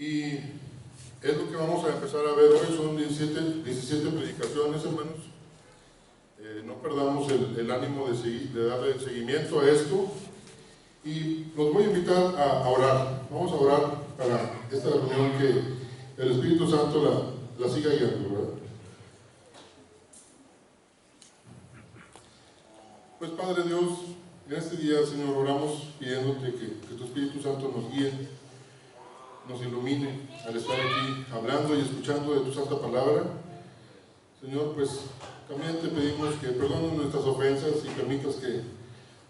Y es lo que vamos a empezar a ver hoy. Son 17 predicaciones, hermanos. No perdamos el ánimo de darle seguimiento a esto. Y los voy a invitar a orar. Vamos a orar para esta reunión, que el Espíritu Santo la siga guiando, ¿verdad? Pues Padre Dios, en este día, Señor, oramos pidiéndote que tu Espíritu Santo nos guíe, nos ilumine al estar aquí hablando y escuchando de tu santa palabra. Señor, pues también te pedimos que perdones nuestras ofensas y permitas que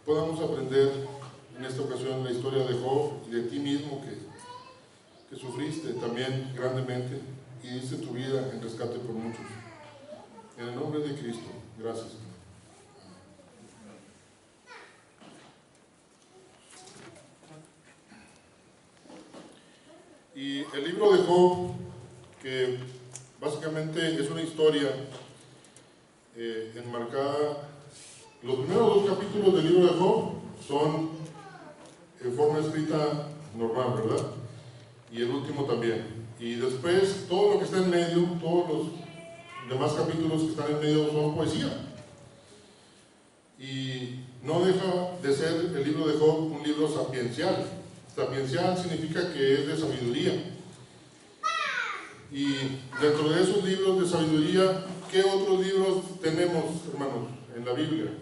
podamos aprender en esta ocasión la historia de Job y de ti mismo, que sufriste también grandemente y diste tu vida en rescate por muchos. En el nombre de Cristo, gracias. Y el libro de Job, que básicamente es una historia enmarcada. Los primeros dos capítulos del libro de Job son en forma escrita normal, ¿verdad? Y el último también. Y después, todo lo que está en medio, todos los demás capítulos que están en medio son poesía. Y no deja de ser el libro de Job un libro sapiencial. Sapiencial significa que es de sabiduría. Y dentro de esos libros de sabiduría, ¿qué otros libros tenemos, hermanos, en la Biblia?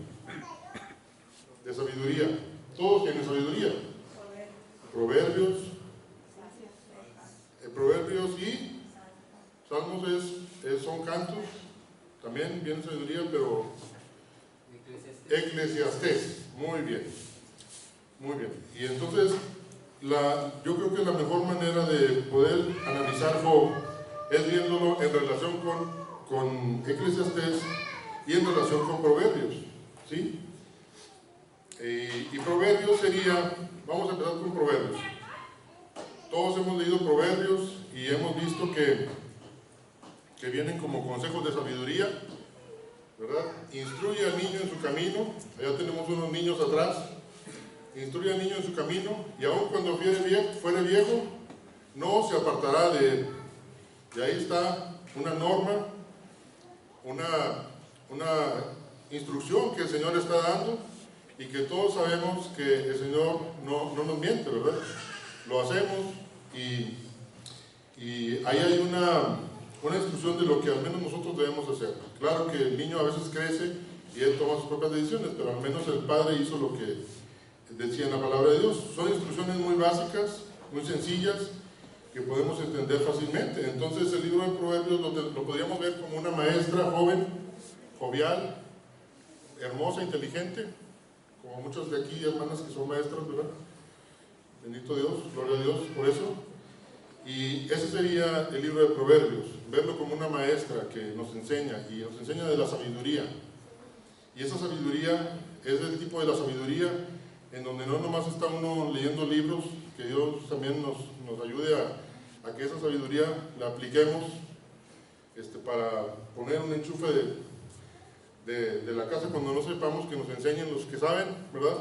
De sabiduría. Todos tienen sabiduría. Proverbios. Proverbios y Salmos son cantos. También viene sabiduría, pero Eclesiastés. Muy bien. Muy bien. Y entonces, yo creo que la mejor manera de poder analizar Job es viéndolo en relación con Eclesiastés y en relación con Proverbios, ¿sí? Y Proverbios sería, vamos a empezar con Proverbios. Todos hemos leído Proverbios y hemos visto que vienen como consejos de sabiduría, ¿verdad? Instruye al niño en su camino. Allá tenemos unos niños atrás. Instruye al niño en su camino, y aun cuando fuere viejo, no se apartará de él. Y ahí está una norma, una instrucción que el Señor está dando, y que todos sabemos que el Señor no nos miente, ¿verdad? Lo hacemos, y ahí hay una instrucción de lo que al menos nosotros debemos hacer. Claro que el niño a veces crece y él toma sus propias decisiones, pero al menos el padre hizo lo que decía en la palabra de Dios. Son instrucciones muy básicas, muy sencillas, que podemos entender fácilmente. Entonces el libro de Proverbios lo podríamos ver como una maestra joven, jovial, hermosa, inteligente, como muchas de aquí hermanas que son maestras, ¿verdad? Bendito Dios, gloria a Dios por eso. Y ese sería el libro de Proverbios, verlo como una maestra que nos enseña, y nos enseña de la sabiduría. Y esa sabiduría es del tipo de la sabiduría en donde no nomás está uno leyendo libros, que Dios también nos ayude a que esa sabiduría la apliquemos para poner un enchufe de la casa cuando no sepamos, que nos enseñen los que saben, ¿verdad?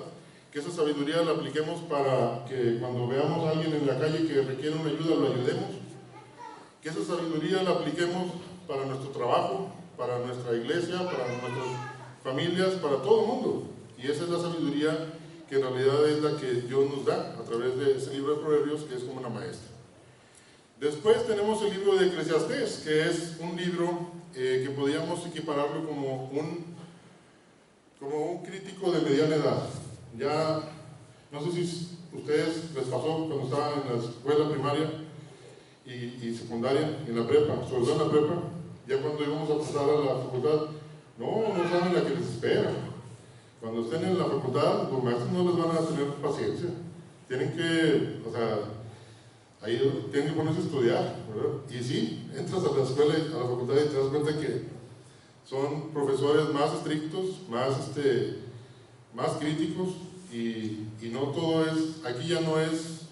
Que esa sabiduría la apliquemos para que cuando veamos a alguien en la calle que requiere una ayuda, lo ayudemos. Que esa sabiduría la apliquemos para nuestro trabajo, para nuestra iglesia, para nuestras familias, para todo el mundo. Y esa es la sabiduría que en realidad es la que Dios nos da a través de ese libro de Proverbios, que es como una maestra. Después tenemos el libro de Eclesiastés, que es un libro que podríamos equipararlo como un crítico de mediana edad. Ya, no sé si a ustedes les pasó cuando estaban en la escuela primaria y secundaria, en la prepa, sobre todo en la prepa, ya cuando íbamos a pasar a la facultad, no saben la que les espera. Cuando estén en la facultad, los maestros no les van a tener paciencia. Tienen que, ahí tienen que ponerse a estudiar, ¿verdad? Y sí, entras a la escuela, a la facultad, y te das cuenta que son profesores más estrictos, más críticos, y no todo es, aquí ya no es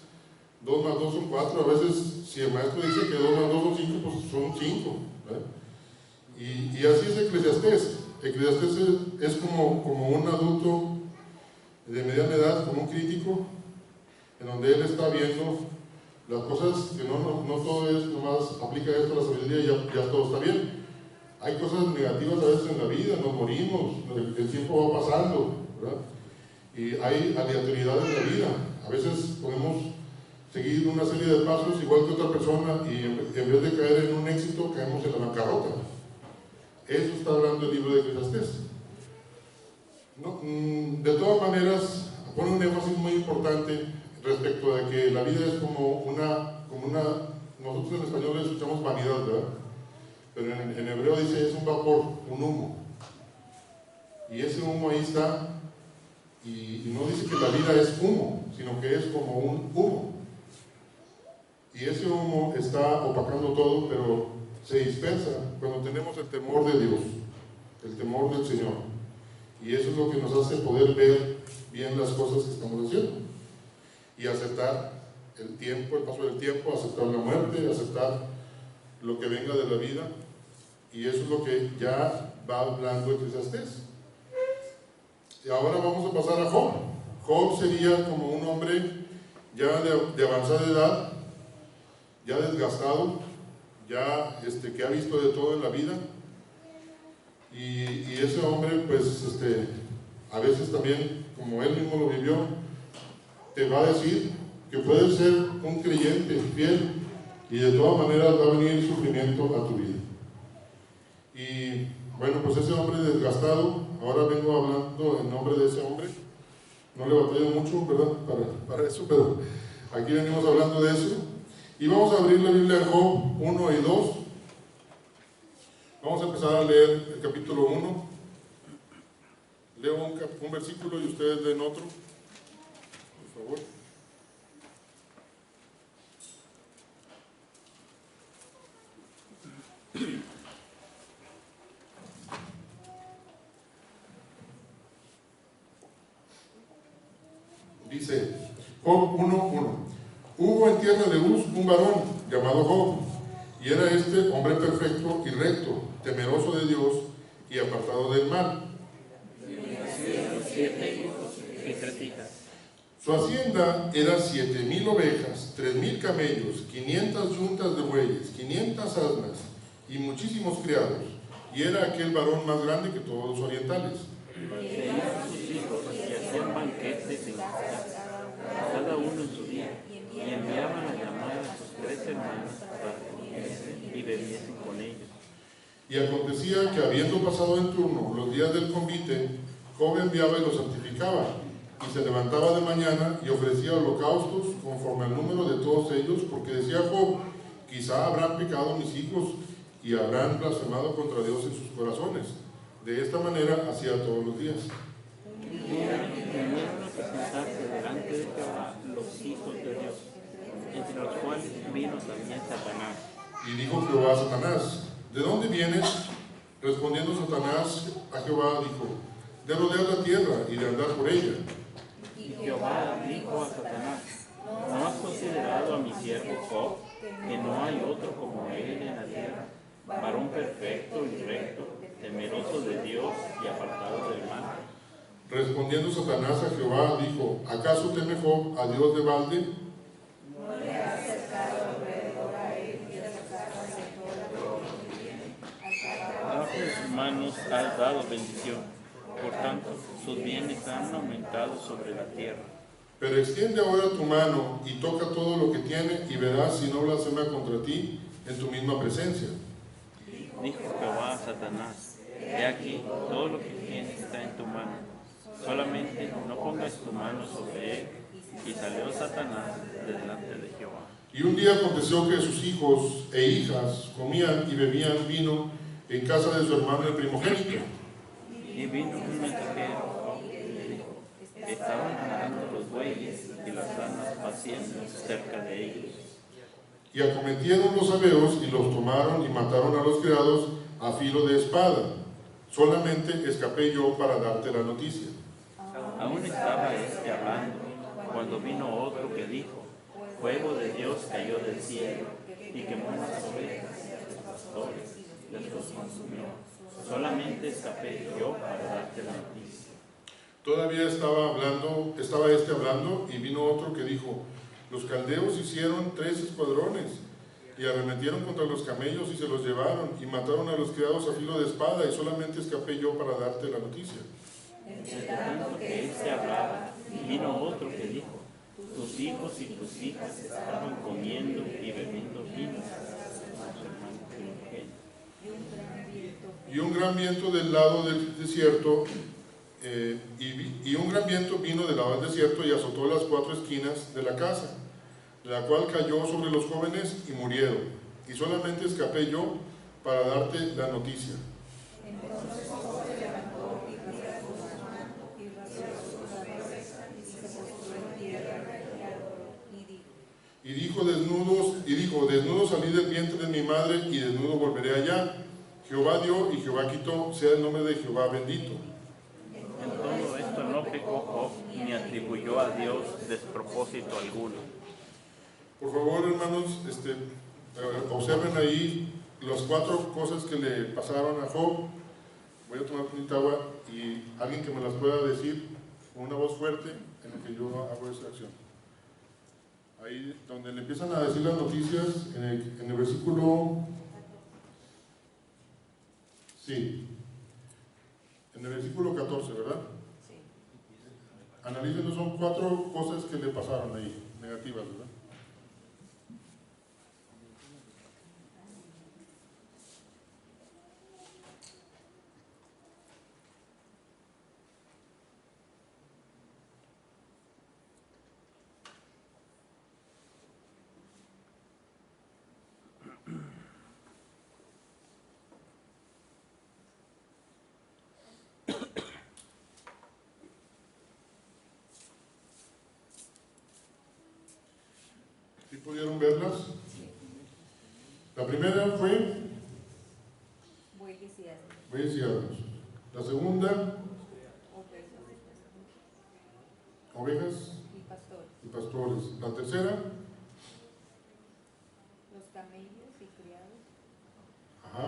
2 más 2 son 4, a veces si el maestro dice que 2 más 2 son 5, pues son 5, ¿verdad? Y así es Eclesiastés. Eclesiastés es como un adulto de mediana edad, como un crítico, en donde él está viendo Las cosas que no todo es, nomás aplica esto a la sabiduría y ya todo está bien. Hay cosas negativas a veces en la vida, nos morimos, el tiempo va pasando, ¿verdad? Y hay aleatoriedad en la vida. A veces podemos seguir una serie de pasos igual que otra persona y en vez de caer en un éxito, caemos en la bancarrota. Eso está hablando el libro de Eclesiastés. No, de todas maneras, pone un énfasis muy importante respecto de que la vida es como una nosotros en español le escuchamos vanidad, ¿verdad? Pero en hebreo dice es un vapor, un humo. Y ese humo ahí está, y no dice que la vida es humo, sino que es como un humo. Y ese humo está opacando todo, pero se dispersa cuando tenemos el temor de Dios, el temor del Señor. Y eso es lo que nos hace poder ver bien las cosas que estamos haciendo. Y aceptar el tiempo, el paso del tiempo, aceptar la muerte, aceptar lo que venga de la vida. Y eso es lo que ya va hablando Eclesiastés. Y ahora vamos a pasar a Job. Job sería como un hombre ya de avanzada edad, ya desgastado, ya que ha visto de todo en la vida. Y ese hombre, pues, a veces también, como él mismo lo vivió, te va a decir que puedes ser un creyente fiel y de todas maneras va a venir sufrimiento a tu vida. Y bueno, pues ese hombre desgastado, ahora vengo hablando en nombre de ese hombre. No le batallo mucho, ¿verdad? Para eso, pero aquí venimos hablando de eso. Y vamos a abrir la Biblia en Job 1 y 2. Vamos a empezar a leer el capítulo 1. Leo un versículo y ustedes leen otro, por favor. Dice Job 1:1. Hubo en tierra de Uz un varón llamado Job, y era este hombre perfecto y recto, temeroso de Dios y apartado del mal. Su hacienda era 7,000 ovejas, 3,000 camellos, 500 yuntas de bueyes, 500 asnas y muchísimos criados, y era aquel varón más grande que todos los orientales. Sus hijos y hacían banquetes en cada uno en su día, y enviaban a llamar a sus 3 hermanos para que comiesen y bebiesen con ellos. Y acontecía que, habiendo pasado en turno los días del convite, Job enviaba y los santificaba, y se levantaba de mañana y ofrecía holocaustos conforme al número de todos ellos, porque decía Job: quizá habrán pecado mis hijos y habrán blasfemado contra Dios en sus corazones. De esta manera hacía todos los días. Vinieron a presentarse delante de Jehová los hijos de Dios, entre los cuales vino también Satanás. Y dijo Jehová a Satanás: ¿de dónde vienes? Respondiendo Satanás a Jehová, dijo: de rodear la tierra y de andar por ella. Y Jehová dijo a Satanás: ¿no has considerado a mi siervo Job, que no hay otro como él en la tierra, varón perfecto y recto, temeroso de Dios y apartado del mal? Respondiendo Satanás a Jehová, dijo: ¿acaso teme Job a Dios de balde? No le has acercado alrededor a él y has sacado de todo lo que tiene. Abajo de sus manos has dado bendición, por tanto sus bienes han aumentado sobre la tierra. Pero extiende ahora tu mano y toca todo lo que tiene, y verás si no blasfema contra ti en tu misma presencia. Dijo Jehová a Satanás: he aquí, todo lo que tienes está en tu mano, solamente no pongas tu mano sobre él. Y salió Satanás de delante de Jehová. Y un día aconteció que sus hijos e hijas comían y bebían vino en casa de su hermano el primogénito. Y vino un mensajero y le dijo: estaban arando los bueyes y las asnas paciendo cerca de ellos. Y acometieron los sabeos y los tomaron y mataron a los criados a filo de espada. Solamente escapé yo para darte la noticia. Aún estaba este hablando, cuando vino otro que dijo: fuego de Dios cayó del cielo y quemó las ovejas y los pastores, les los consumió. Solamente escapé yo para darte la noticia. Todavía estaba este hablando, y vino otro que dijo: Los caldeos hicieron 3 escuadrones y arremetieron contra los camellos y se los llevaron y mataron a los criados a filo de espada, y solamente escapé yo para darte la noticia. Entre tanto que él se hablaba, vino otro que dijo: tus hijos y tus hijas estaban comiendo y bebiendo vino. Y un gran viento del lado del desierto, y un gran viento vino del lado del desierto y azotó las 4 esquinas de la casa, la cual cayó sobre los jóvenes y murieron, y solamente escapé yo para darte la noticia. Entonces Job se levantó y rasgó su manto y rasgó su cabeza y se postró en tierra y adoró y dijo: desnudo salí del vientre de mi madre y desnudo volveré allá. Jehová dio y Jehová quitó, sea el nombre de Jehová bendito. En todo esto no pecó Job ni atribuyó a Dios despropósito alguno. Por favor, hermanos, observen ahí las 4 cosas que le pasaron a Job. Voy a tomar un poquito de agua y alguien que me las pueda decir con una voz fuerte en la que yo hago esa acción. Ahí donde le empiezan a decir las noticias, en el versículo... Sí, en el versículo 14, ¿verdad? Sí. Analícenlo, son 4 cosas que le pasaron ahí, negativas, ¿verdad? ¿Sí pudieron verlas? Sí. La primera fue Bueyes y asnos, bueyes y asnos. La segunda, ovejas y pastores, y pastores. La tercera, los camellos y criados, ajá.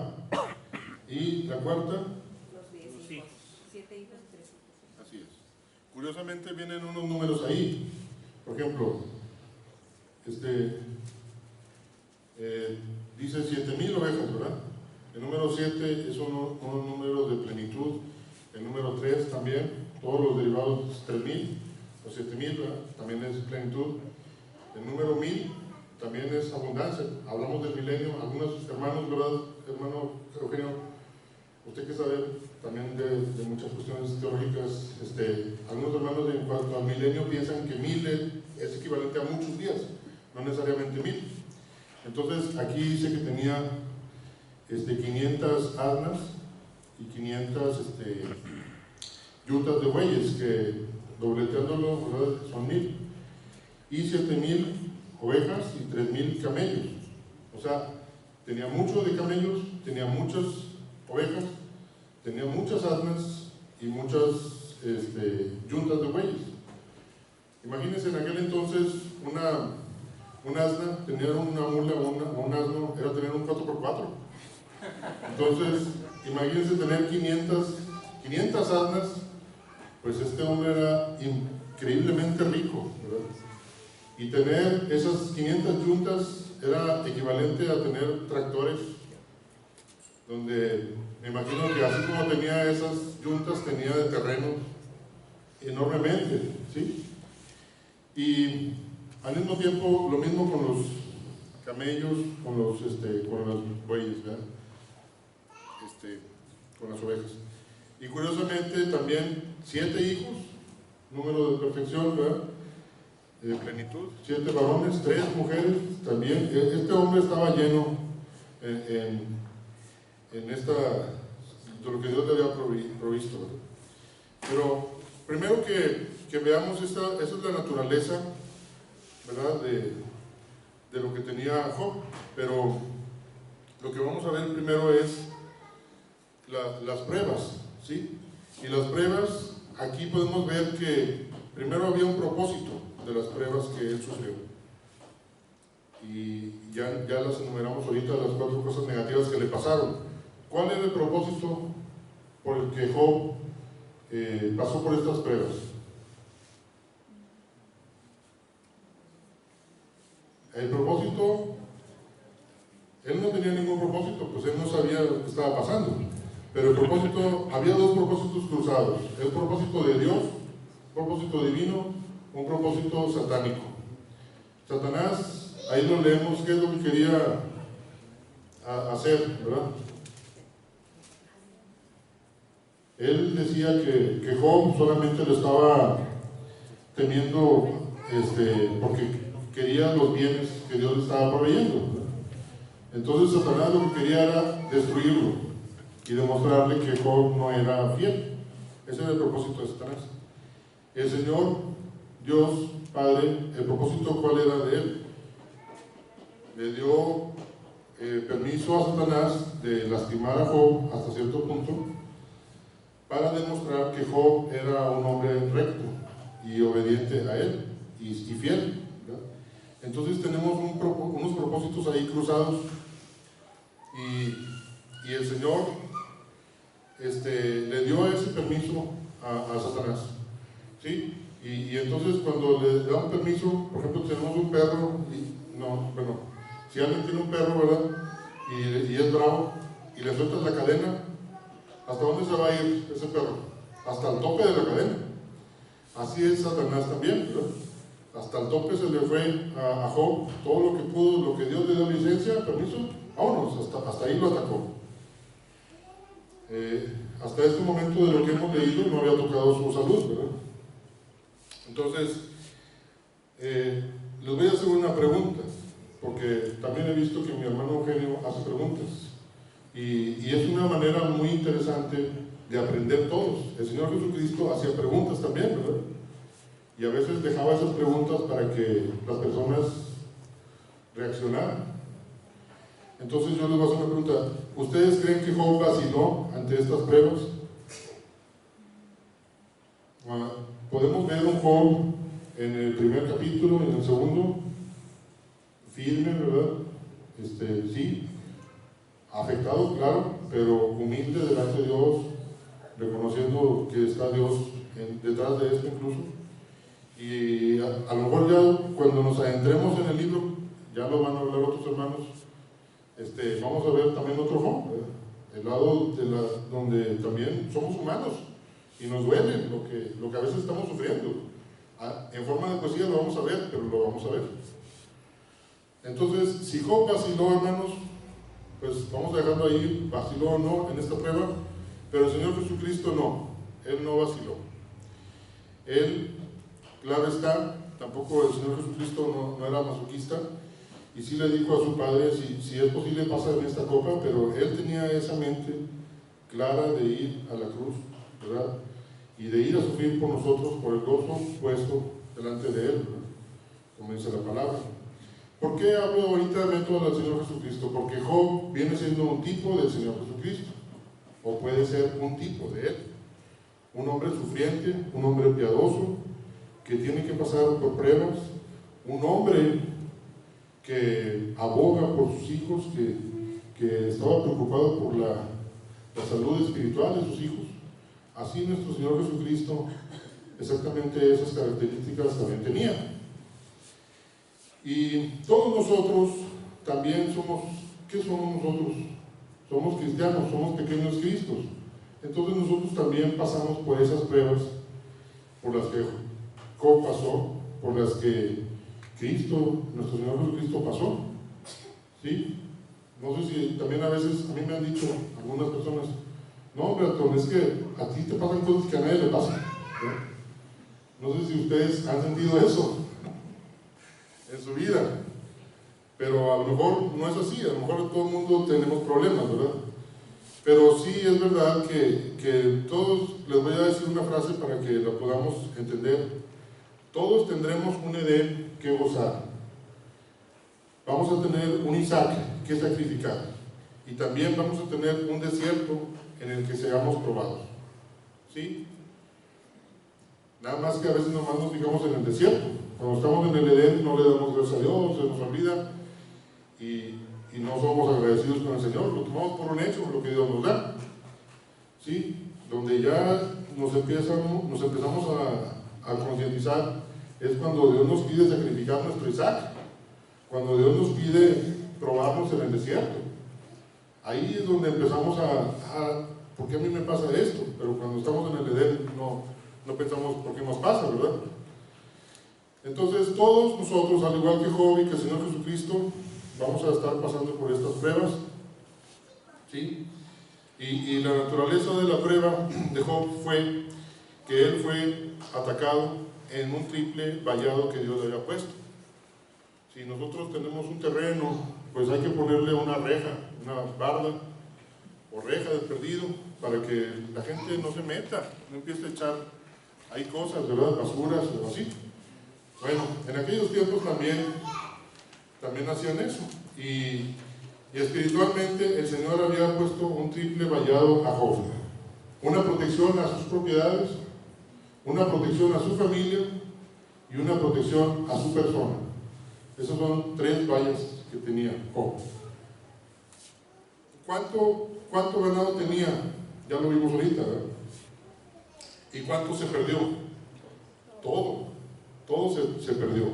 Y la cuarta, los 10 hijos, 7 hijos y 3 hijos. así es. Curiosamente vienen unos números ahí. Por ejemplo, dice 7,000 ovejas, ¿verdad? El número 7 es un número de plenitud. El número 3 también, todos los derivados 3,000 o 7,000, ¿verdad? También es plenitud. El número 1,000 también es abundancia. Hablamos del milenio. Algunos hermanos, ¿verdad? Hermano Eugenio, usted que sabe también de muchas cuestiones teológicas, algunos hermanos en cuanto al milenio piensan que 1,000 es equivalente a muchos días, no necesariamente 1,000. Entonces aquí dice que tenía 500 asnas y 500 yutas de bueyes, que dobleteándolo, ¿verdad?, son 1,000, y 7,000 ovejas y 3,000 camellos. O sea, tenía mucho de camellos, tenía muchas ovejas, tenía muchas asnas y muchas yuntas de bueyes. Imagínense, en aquel entonces un asna, tener una mula o un asno era tener un 4x4. Entonces, imagínense tener 500 asnas. Pues este hombre era increíblemente rico, ¿verdad? Y tener esas 500 yuntas era equivalente a tener tractores, donde me imagino que así como tenía esas yuntas, tenía de terreno enormemente, ¿sí? Y al mismo tiempo, lo mismo con los camellos, con los bueyes, ¿verdad? Con las ovejas. Y curiosamente también 7 hijos, número de perfección, ¿verdad? De plenitud, 7 varones, 3 mujeres también. Este hombre estaba lleno de lo que Dios le había provisto, ¿verdad? Pero primero que veamos, esa es la naturaleza, ¿verdad?, de lo que tenía Job. Pero lo que vamos a ver primero es las pruebas, ¿sí? Y las pruebas, aquí podemos ver que primero había un propósito de las pruebas que él sufrió. Y ya las enumeramos ahorita, las 4 cosas negativas que le pasaron. ¿Cuál era el propósito por el que Job pasó por estas pruebas? El propósito, él no tenía ningún propósito, pues él no sabía lo que estaba pasando. Pero el propósito, había dos propósitos cruzados: el propósito de Dios, un propósito divino, un propósito satánico. Satanás, ahí lo leemos, qué es lo que quería hacer, ¿verdad? Él decía que Job solamente lo estaba temiendo porque quería los bienes que Dios le estaba proveyendo, ¿verdad? Entonces Satanás lo que quería era destruirlo y demostrarle que Job no era fiel. Ese era el propósito de Satanás. El Señor, Dios Padre, el propósito ¿cuál era de él? Le dio permiso a Satanás de lastimar a Job hasta cierto punto, para demostrar que Job era un hombre recto y obediente a él y fiel, ¿verdad? Entonces tenemos unos propósitos ahí cruzados, y el Señor le dio ese permiso a Satanás, ¿sí? Y entonces cuando le da un permiso, por ejemplo, tenemos un perro, si alguien tiene un perro, ¿verdad? Y es bravo, y le sueltas la cadena, ¿hasta dónde se va a ir ese perro? Hasta el tope de la cadena. Así es Satanás también, ¿verdad? Hasta el tope se le fue a Job, todo lo que pudo, lo que Dios le dio licencia, permiso, vámonos, hasta ahí lo atacó. Hasta este momento de lo que hemos leído no había tocado su salud, ¿verdad? Entonces, les voy a hacer una pregunta, porque también he visto que mi hermano Eugenio hace preguntas, y es una manera muy interesante de aprender todos. El Señor Jesucristo hacía preguntas también, ¿verdad? Y a veces dejaba esas preguntas para que las personas reaccionaran. Entonces yo les voy a hacer una pregunta: ¿ustedes creen que Job vaciló ante estas pruebas? Podemos ver un Job en el primer capítulo y en el segundo, firme, ¿verdad? Sí, afectado, claro, pero humilde delante de Dios, reconociendo que está Dios detrás de esto incluso. Y a lo mejor ya cuando nos adentremos en el libro, ya lo van a hablar otros hermanos, vamos a ver también otro Job, ¿verdad? El lado donde también somos humanos y nos duele lo que a veces estamos sufriendo. En forma de poesía lo vamos a ver, pero lo vamos a ver. Entonces, si Job vaciló, hermanos, pues vamos a dejarlo ahí, vaciló o no en esta prueba, pero el Señor Jesucristo no, Él no vaciló. Él, claro está, tampoco el Señor Jesucristo no era masoquista, y sí le dijo a su Padre, si es posible pasar en esta copa, pero Él tenía esa mente clara de ir a la cruz, ¿verdad? Y de ir a sufrir por nosotros, por el gozo puesto delante de Él, ¿verdad? Como dice la palabra. ¿Por qué hablo ahorita dentro del Señor Jesucristo? Porque Job viene siendo un tipo del Señor Jesucristo, o puede ser un tipo de Él. Un hombre sufriente, un hombre piadoso, que tiene que pasar por pruebas, un hombre que aboga por sus hijos, que estaba preocupado por la salud espiritual de sus hijos. Así nuestro Señor Jesucristo, exactamente esas características también tenía. Y todos nosotros también somos, ¿qué somos nosotros? Somos cristianos, somos pequeños Cristos. Entonces nosotros también pasamos por esas pruebas por las que Job pasó, por las que Cristo, nuestro Señor Jesucristo pasó. ¿Sí? No sé si también a veces, a mí me han dicho algunas personas, no, pero es que a ti te pasan cosas que a nadie le pasan, ¿no? No sé si ustedes han sentido eso en su vida, pero a lo mejor no es así, a lo mejor todo el mundo tenemos problemas, ¿verdad? Pero sí es verdad que todos, les voy a decir una frase para que la podamos entender: todos tendremos un Edén que gozar, vamos a tener un Isaac que sacrificar, y también vamos a tener un desierto en el que seamos probados, ¿sí? Nada más que a veces nomás nos fijamos en el desierto. Cuando estamos en el Edén no le damos gracias a Dios, se nos olvida y no somos agradecidos con el Señor, lo tomamos por un hecho, lo que Dios nos da, ¿sí? Donde ya nos empezamos a concientizar es cuando Dios nos pide sacrificar nuestro Isaac, cuando Dios nos pide probarnos en el desierto. Ahí es donde empezamos ¿por qué a mí me pasa esto? Pero cuando estamos en el Edén no pensamos por qué nos pasa, ¿verdad? Entonces todos nosotros, al igual que Job y que el Señor Jesucristo, vamos a estar pasando por estas pruebas, ¿sí? Y la naturaleza de la prueba de Job fue que él fue atacado en un triple vallado que Dios le había puesto. Si nosotros tenemos un terreno, pues hay que ponerle una reja, una barda o reja de perdido, para que la gente no se meta, no empiece a echar ahí cosas, ¿verdad? Basuras o así. Bueno, en aquellos tiempos también hacían eso. Y espiritualmente el Señor había puesto un triple vallado a Job. Una protección a sus propiedades, una protección a su familia y una protección a su persona. Esas son 3 vallas que tenía Job. ¿Cuánto ganado tenía? Ya lo vimos ahorita, ¿verdad? ¿Y cuánto se perdió? Todo se perdió.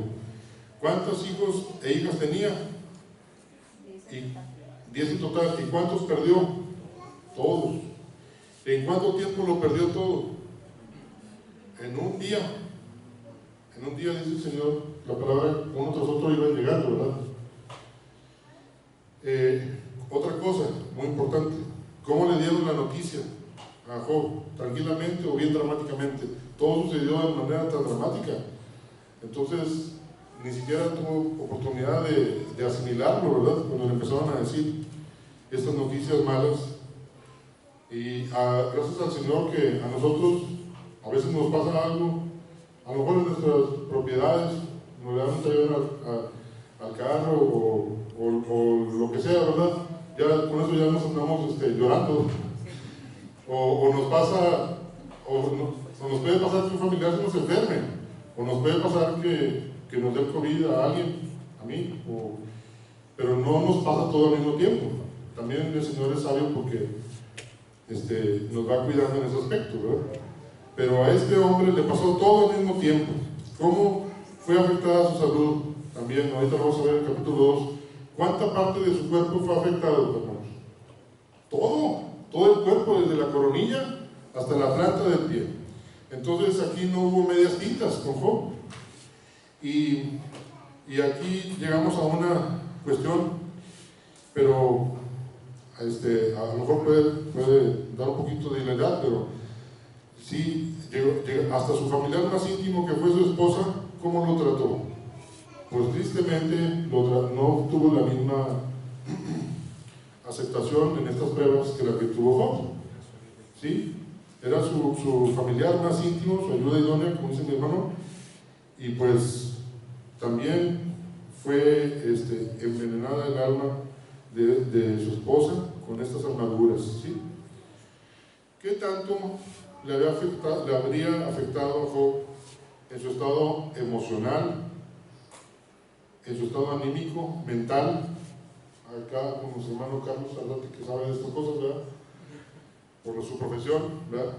¿Cuántos hijos e hijas tenía? 10 en total. ¿Y cuántos perdió? Todos. ¿En cuánto tiempo lo perdió todo? En un día. En un día, dice el Señor, la palabra, uno tras otro iba llegando, ¿verdad? Otra cosa muy importante, ¿cómo le dieron la noticia a Job? ¿Tranquilamente o bien dramáticamente? Todo sucedió de manera tan dramática. Entonces, ni siquiera tuvo oportunidad de asimilarlo, ¿verdad? Cuando le empezaron a decir estas noticias malas. Y gracias al Señor que a nosotros a veces nos pasa algo, a lo mejor en nuestras propiedades, nos dan un tallón al carro o lo que sea, ¿verdad? Ya con eso ya nos andamos llorando. O nos pasa, o nos puede pasar que un familiar se nos enferme, o nos puede pasar que nos dé el COVID a alguien, a mí, pero no nos pasa todo al mismo tiempo. También el Señor es sabio porque nos va cuidando en ese aspecto, ¿verdad? Pero a este hombre le pasó todo al mismo tiempo. ¿Cómo fue afectada su salud? También, ahorita vamos a ver en el capítulo 2, ¿cuánta parte de su cuerpo fue afectado, hermanos? Todo el cuerpo, desde la coronilla hasta la planta del pie. Entonces aquí no hubo medias tintas con Job. Y aquí llegamos a una cuestión, pero a lo mejor puede dar un poquito de hilaridad, pero sí, hasta su familiar más íntimo, que fue su esposa, ¿cómo lo trató? Pues tristemente no tuvo la misma aceptación en estas pruebas que la que tuvo Job. ¿Sí? Era su familiar más íntimo, su ayuda idónea, como dice mi hermano, y pues también fue envenenada el alma de su esposa con estas armaduras. ¿Sí? ¿Qué tanto le habría afectado a Job en su estado emocional, en su estado anímico, mental? Acá con nuestro hermano Carlos Aldate, que sabe de estas cosas, ¿verdad? Por su profesión, ¿verdad?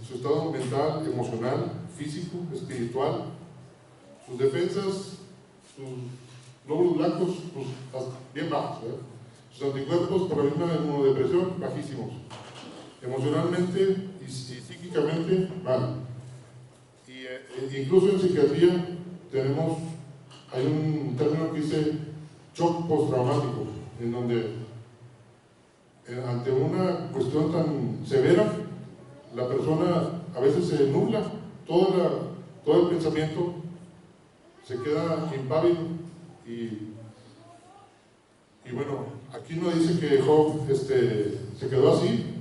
Su estado mental, emocional, físico, espiritual, sus defensas, sus glóbulos blancos, pues, bien bajos, ¿verdad? Sus anticuerpos por la misma inmunodepresión, bajísimos. Emocionalmente y psíquicamente, mal. Incluso en psiquiatría hay un término que dice shock postraumático, en donde ante una cuestión tan severa, la persona a veces se nubla, todo el pensamiento se queda impávido y bueno, aquí no dice que Job se quedó así.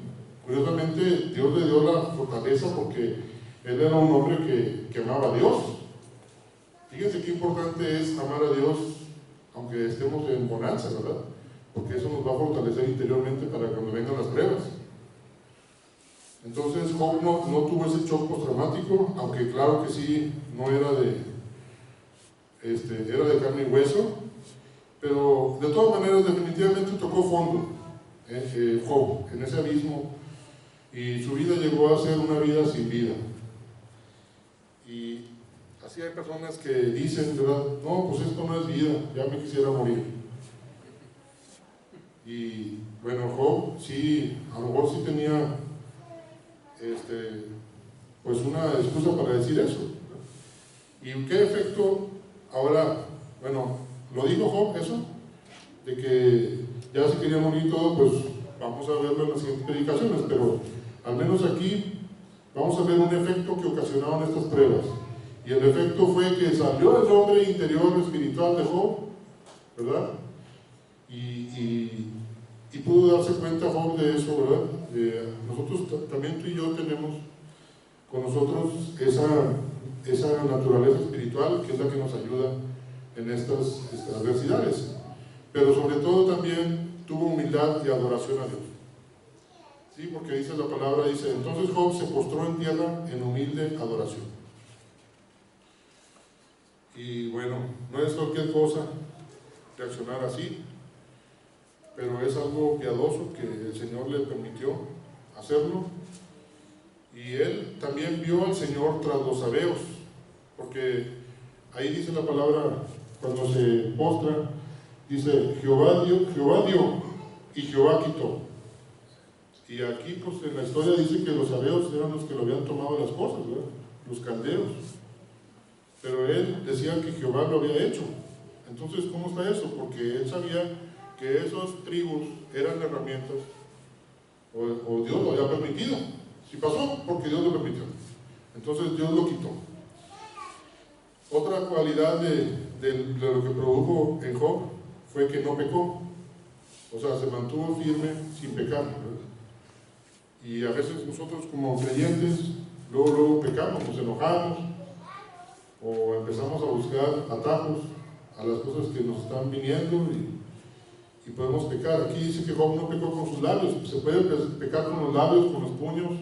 Curiosamente, Dios le dio la fortaleza porque él era un hombre que amaba a Dios. Fíjense qué importante es amar a Dios aunque estemos en bonanza, ¿verdad? Porque eso nos va a fortalecer interiormente para cuando vengan las pruebas. Entonces Job no tuvo ese shock postraumático, aunque claro que sí, no era era de carne y hueso, pero de todas maneras definitivamente tocó fondo Job en ese abismo, y su vida llegó a ser una vida sin vida. Y así hay personas que dicen, ¿verdad? No, pues esto no es vida, ya me quisiera morir. Y bueno, Job sí, a lo mejor sí tenía pues una excusa para decir eso. ¿Y qué efecto? Ahora, bueno, lo dijo Job eso, de que ya se quería morir todo, pues vamos a verlo en las siguientes predicaciones, pero al menos aquí vamos a ver un efecto que ocasionaron estas pruebas. Y el efecto fue que salió el hombre interior espiritual de Job, ¿verdad? Y pudo darse cuenta Job de eso, ¿verdad? Nosotros también, tú y yo, tenemos con nosotros esa naturaleza espiritual que es la que nos ayuda en estas adversidades. Pero sobre todo también tuvo humildad y adoración a Dios. Sí, porque dice la palabra, dice, entonces Job se postró en tierra en humilde adoración. Y bueno, no es cualquier cosa reaccionar así, pero es algo piadoso que el Señor le permitió hacerlo. Y él también vio al Señor tras los sabeos, porque ahí dice la palabra, cuando se postra, dice, Jehová dio y Jehová quitó. Y aquí pues en la historia dice que los sabeos eran los que lo habían tomado las cosas, ¿verdad? Los caldeos. Pero él decía que Jehová lo había hecho. Entonces, ¿cómo está eso? Porque él sabía que esos tribus eran herramientas, o Dios lo había permitido. Si pasó, porque Dios lo permitió. Entonces Dios lo quitó. Otra cualidad de lo que produjo en Job fue que no pecó. O sea, se mantuvo firme sin pecar, ¿verdad? Y a veces nosotros como creyentes, luego pecamos, nos enojamos, o empezamos a buscar atajos a las cosas que nos están viniendo y podemos pecar. Aquí dice que Job no pecó con sus labios. Se puede pecar con los labios, con los puños,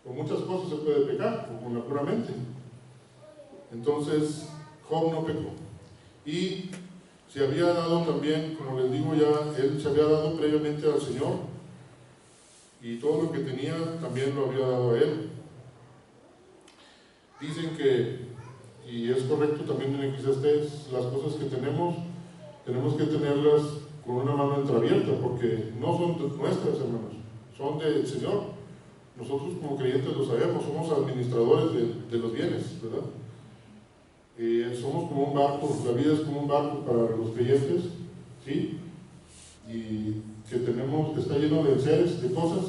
con muchas cosas se puede pecar, o con la pura mente. Entonces Job no pecó. Y se había dado también, como les digo ya, él se había dado previamente al Señor, y todo lo que tenía también lo había dado a él. Dicen que, y es correcto también en Eclesiastés, las cosas que tenemos que tenerlas con una mano entreabierta, porque no son nuestras, hermanos, son del Señor. Nosotros como creyentes lo sabemos, somos administradores de los bienes, ¿verdad? Somos como un barco, la vida es como un barco para los creyentes, ¿sí? Y que está lleno de seres, de cosas,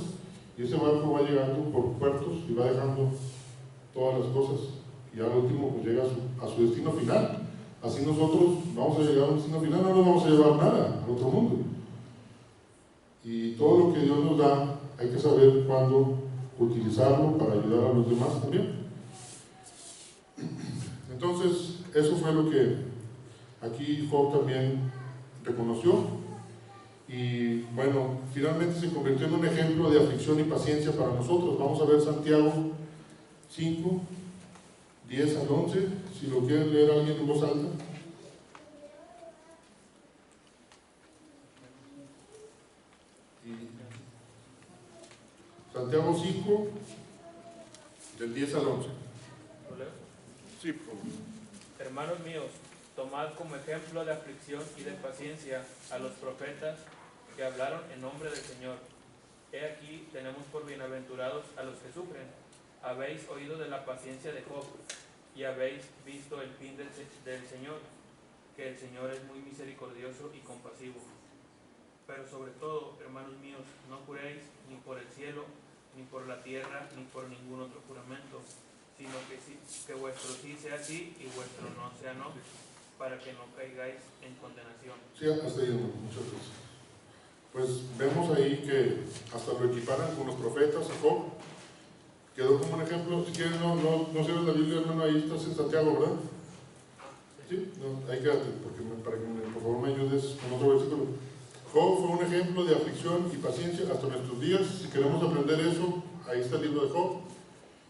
y ese barco va llegando por puertos y va dejando todas las cosas, y al último pues llega a su destino final. Así nosotros vamos a llegar a un destino final, no nos vamos a llevar nada al otro mundo. Y todo lo que Dios nos da, hay que saber cuándo utilizarlo para ayudar a los demás también. Entonces, eso fue lo que aquí Job también reconoció. Y bueno, finalmente se convirtió en un ejemplo de aflicción y paciencia para nosotros. Vamos a ver Santiago 5, 10 al 11, si lo quieren leer alguien en voz alta. Santiago 5, del 10 al 11. ¿Lo leo? Sí, por favor. Hermanos míos, tomad como ejemplo de aflicción y de paciencia a los profetas que hablaron en nombre del Señor. He aquí, tenemos por bienaventurados a los que sufren. Habéis oído de la paciencia de Job, y habéis visto el fin del Señor, que el Señor es muy misericordioso y compasivo. Pero sobre todo, hermanos míos, no juréis ni por el cielo, ni por la tierra, ni por ningún otro juramento, sino que vuestro sí sea sí y vuestro no sea no, para que no caigáis en condenación. Sí, hasta ahí, muchas gracias. Pues vemos ahí que hasta lo equiparan con los profetas, a Job. Quedó como un ejemplo. Si quieren, no cierres la Biblia, hermano, ahí estás en Santiago, ¿verdad? Sí, no, ahí quédate, para que por favor me ayudes con otro versículo. Job fue un ejemplo de aflicción y paciencia hasta nuestros días. Si queremos aprender eso, ahí está el libro de Job.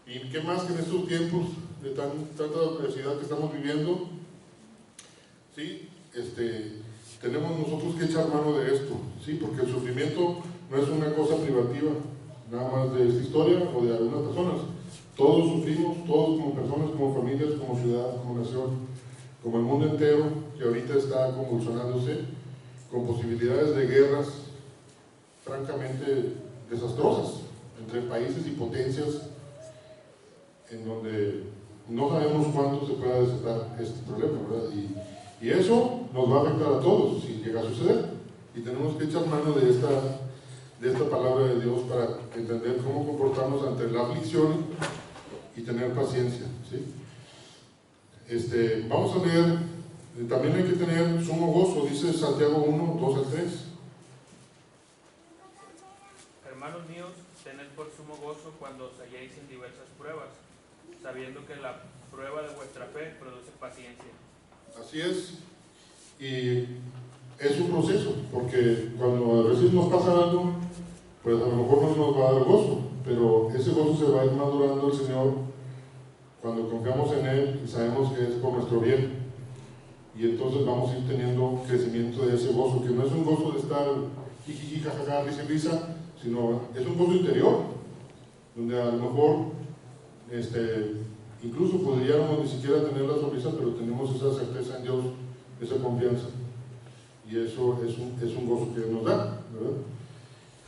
Y qué más que en estos tiempos de tanta adversidad que estamos viviendo, ¿sí? Tenemos nosotros que echar mano de esto, ¿sí? Porque el sufrimiento no es una cosa privativa, nada más de esta historia o de algunas personas, Todos sufrimos, todos como personas, como familias, como ciudad, como nación, como el mundo entero, que ahorita está convulsionándose, con posibilidades de guerras francamente desastrosas entre países y potencias, en donde no sabemos cuándo se pueda desatar este problema, ¿verdad? Y eso nos va a afectar a todos si llega a suceder, y tenemos que echar mano de esta palabra de Dios para entender cómo comportarnos ante la aflicción y tener paciencia, ¿sí? Vamos a leer, también hay que tener sumo gozo, dice Santiago 1, 2 al 3. Hermanos míos, tened por sumo gozo cuando os halléis en diversas pruebas, sabiendo que la prueba de vuestra fe produce paciencia. Así es, y es un proceso, porque cuando a veces nos pasa algo, pues a lo mejor no nos va a dar gozo, pero ese gozo se va a ir madurando el Señor cuando confiamos en Él y sabemos que es por nuestro bien, y entonces vamos a ir teniendo crecimiento de ese gozo, que no es un gozo de estar jijiji, jajaja, risa y risa, sino es un gozo interior, donde a lo mejor incluso podríamos ni siquiera tener la sonrisa, pero tenemos esa certeza en Dios, esa confianza, y eso es un gozo que Él nos da, ¿verdad?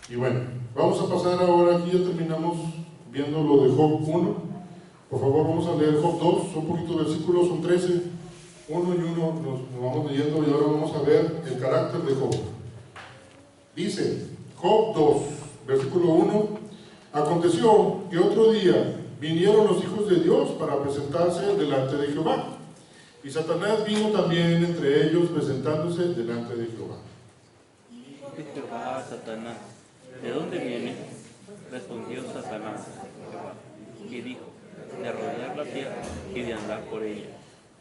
Y bueno, vamos a pasar ahora, aquí ya terminamos viendo lo de Job 1. Por favor, vamos a leer Job 2, son poquitos versículos, son 13, uno y uno, nos vamos leyendo, y ahora vamos a ver el carácter de Job. Dice, Job 2, versículo 1, aconteció que otro día vinieron los hijos de Dios para presentarse delante de Jehová, y Satanás vino también entre ellos presentándose delante de Jehová. Dijo Jehová a Satanás, ¿de dónde viene? Respondió Satanás a Jehová, y dijo, de rodear la tierra y de andar por ella.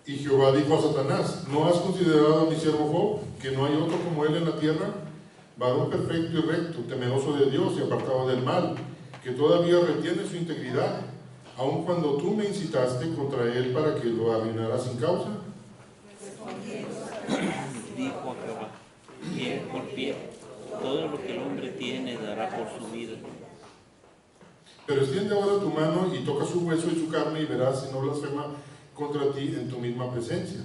Y Jehová dijo a Satanás, ¿no has considerado a mi siervo Job, que no hay otro como él en la tierra? Varón perfecto y recto, temeroso de Dios y apartado del mal, que todavía retiene su integridad, aun cuando tú me incitaste contra él para que lo arruinara sin causa. Dijo a Jehová, pie por pie, todo lo que el hombre tiene dará por su vida. Pero extiende ahora tu mano y toca su hueso y su carne, y verás si no blasfema contra ti en tu misma presencia.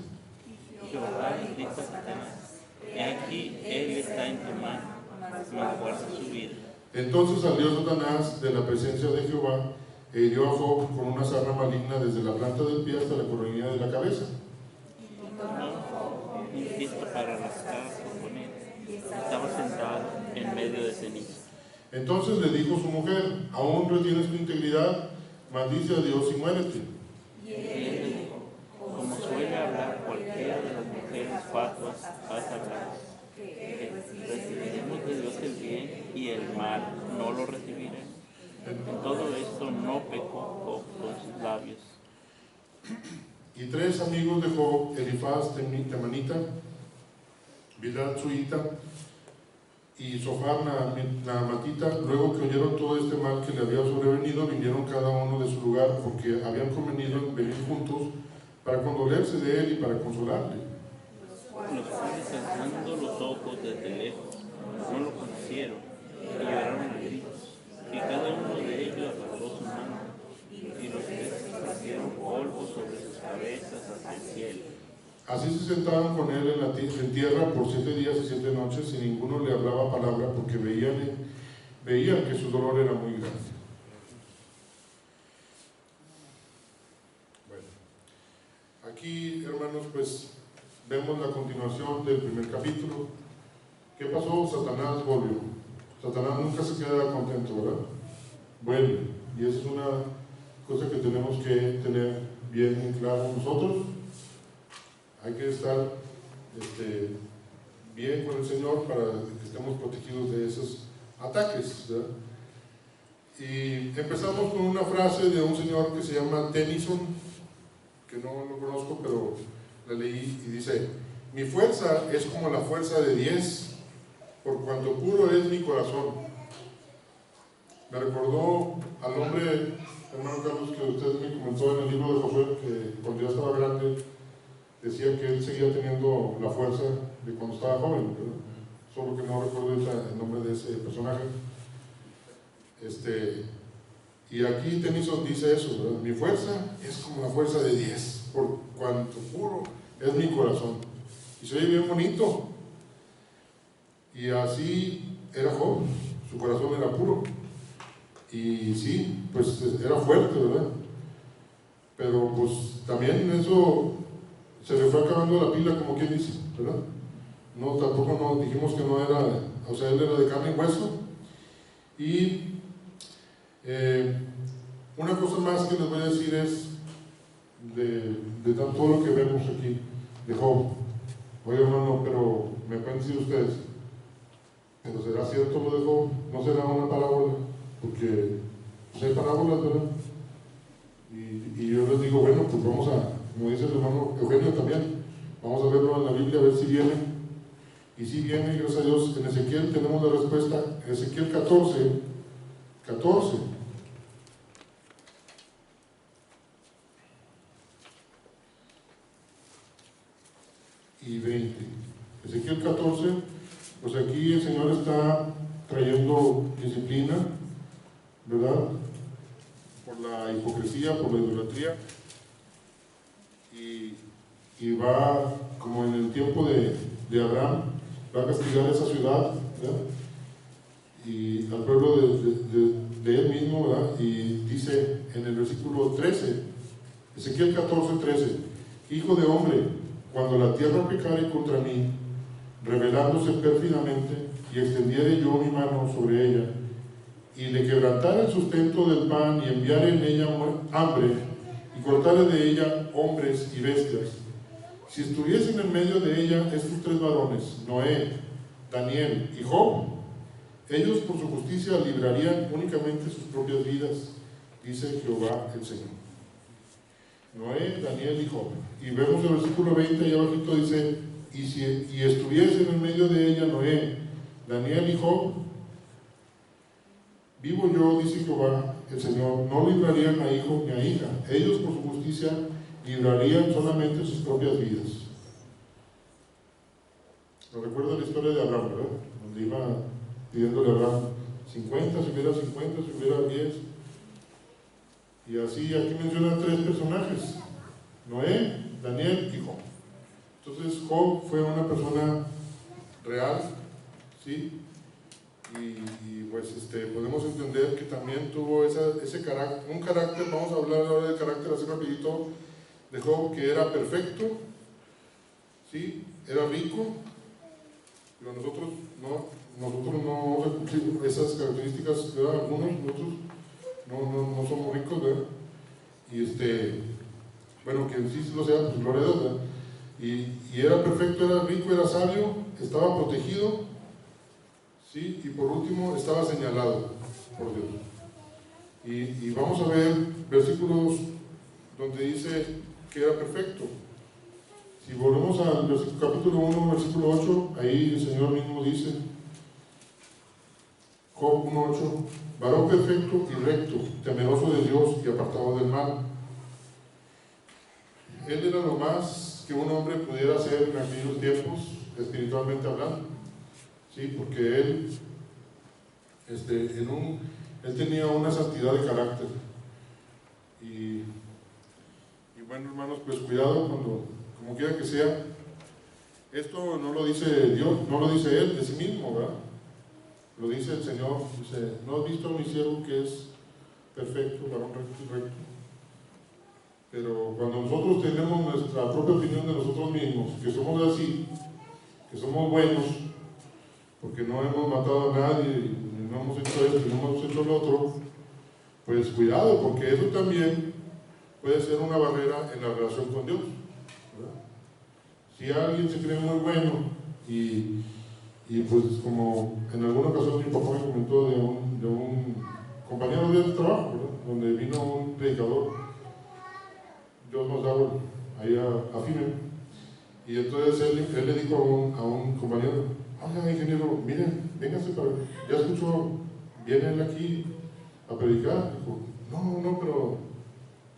Jehová dijo a Satanás, he aquí, él está en tu mano, mas guarda su vida. Entonces salió Satanás de la presencia de Jehová e hirió a Job con una sarna maligna desde la planta del pie hasta la coronilla de la cabeza. Insisto para rascarse con él. Estaba sentado en medio de ceniza. Entonces le dijo su mujer, aún retienes tu integridad, maldice a Dios y muérete. Y él le dijo, como suele hablar cualquiera de las mujeres fatuas, has hablado, que recibiremos de Dios el bien y el mal no lo recibiremos. En todo esto no pecó Job con sus labios. Y tres amigos de Job, Elifaz temanita, Bildad suita y Sofar naamatita, luego que oyeron todo este mal que le había sobrevenido, vinieron cada uno de su lugar, porque habían convenido en venir juntos para condolerse de él y para consolarle. Los cuales, alzando los ojos desde lejos, no lo conocieron y lloraron a gritos, y cada uno de ellos agarró su mano, y los tres esparcieron polvo sobre sus cabezas hacia el cielo. Así se sentaron con él en tierra por 7 días y 7 noches, y ninguno le hablaba palabra, porque veían que su dolor era muy grande. Bueno, aquí, hermanos, pues vemos la continuación del primer capítulo. ¿Qué pasó? Satanás volvió. Satanás nunca se queda contento, ¿verdad? Vuelve. Y esa es una cosa que tenemos que tener bien en claro nosotros. Hay que estar bien con el Señor para que estemos protegidos de esos ataques, ¿verdad? Y empezamos con una frase de un señor que se llama Tennyson, que no lo conozco, pero la leí, y dice: mi fuerza es como la fuerza de 10, por cuanto puro es mi corazón. Me recordó al hombre, hermano Carlos, que usted me comentó en el libro de Josué, que cuando ya estaba grande decía que él seguía teniendo la fuerza de cuando estaba joven, ¿verdad? Solo que no recuerdo el nombre de ese personaje. Y aquí Tennyson dice eso, ¿verdad? Mi fuerza es como la fuerza de 10, por cuanto puro es mi corazón. Y se oye bien bonito. Y así era Job, su corazón era puro. Y sí, pues era fuerte, ¿verdad? Pero pues también eso se le fue acabando la pila, como quien dice, ¿verdad? No, tampoco no, dijimos que no era, o sea, él era de carne y hueso. Y una cosa más que les voy a decir es de todo lo que vemos aquí de Job. Oye, hermano, pero me pueden decir ustedes, ¿pero será cierto lo de Job? ¿No será una parábola? Porque pues hay parábolas, ¿verdad? Y yo les digo, bueno, pues vamos a, como dice el hermano Eugenio también, vamos a verlo en la Biblia, a ver si viene. Y si viene, gracias a Dios, en Ezequiel tenemos la respuesta, Ezequiel 14 y 20. Ezequiel 14, pues aquí el Señor está trayendo disciplina, ¿verdad? Por la hipocresía, por la idolatría, y va, como en el tiempo de Abraham, va a castigar esa ciudad, ¿verdad? Y al pueblo de él mismo, ¿verdad? Y dice en el versículo 13, Ezequiel 14, 13, Hijo de hombre, cuando la tierra pecare contra mí, rebelándose pérfidamente, y extendiere yo mi mano sobre ella, y le quebrantare el sustento del pan, y enviare en ella hambre, y cortare de ella hombres y bestias, si estuviesen en medio de ella estos tres varones, Noé, Daniel y Job, ellos por su justicia librarían únicamente sus propias vidas, dice Jehová el Señor. Noé, Daniel y Job. Y vemos el versículo 20 ahí abajito, dice, y estuviesen en medio de ella Noé, Daniel y Job, vivo yo, dice Jehová el Señor, no librarían a hijo ni a hija, ellos por su justicia librarían solamente sus propias vidas. ¿No recuerda la historia de Abraham, verdad? Donde iba pidiéndole a Abraham 50, si hubiera 50, si hubiera 10. Y así aquí mencionan tres personajes, Noé, Daniel y Job. Entonces Job fue una persona real, ¿sí? Y pues podemos entender que también tuvo ese carácter, un carácter, vamos a hablar ahora del carácter así rapidito, de Job, que era perfecto, ¿sí? Era rico, pero nosotros no vamos a cumplir esas características, ¿verdad? Algunos, nosotros no somos ricos, ¿verdad? Y bueno, que sí lo sea, pues gloria a Dios, ¿verdad? Y era perfecto, era rico, era sabio, estaba protegido, ¿sí? Y por último, estaba señalado por Dios. Y vamos a ver versículos donde dice que era perfecto. Si volvemos al capítulo 1, versículo 8, ahí el Señor mismo dice, Job 1:8, varón perfecto y recto, temeroso de Dios y apartado del mal. Él era lo más que un hombre pudiera hacer en aquellos tiempos, espiritualmente hablando, ¿sí? Porque él tenía una santidad de carácter. Y bueno, hermanos, pues cuidado cuando, como quiera que sea, esto no lo dice Dios, no lo dice Él de sí mismo, ¿verdad? Lo dice el Señor, dice, ¿no has visto a mi siervo que es perfecto, varón recto y recto? Pero cuando nosotros tenemos nuestra propia opinión de nosotros mismos, que somos así, que somos buenos, porque no hemos matado a nadie, no hemos hecho esto, no hemos hecho lo otro, pues cuidado, porque eso también puede ser una barrera en la relación con Dios, ¿verdad? Si alguien se cree muy bueno y pues como en alguna ocasión mi papá me comentó de un compañero de trabajo, ¿verdad? Donde vino un predicador, Dios nos daba ahí a FIME, y entonces él le dijo a un compañero, oiga ingeniero, miren, véngase para, ya escuchó, viene él aquí a predicar. Dijo, no, pero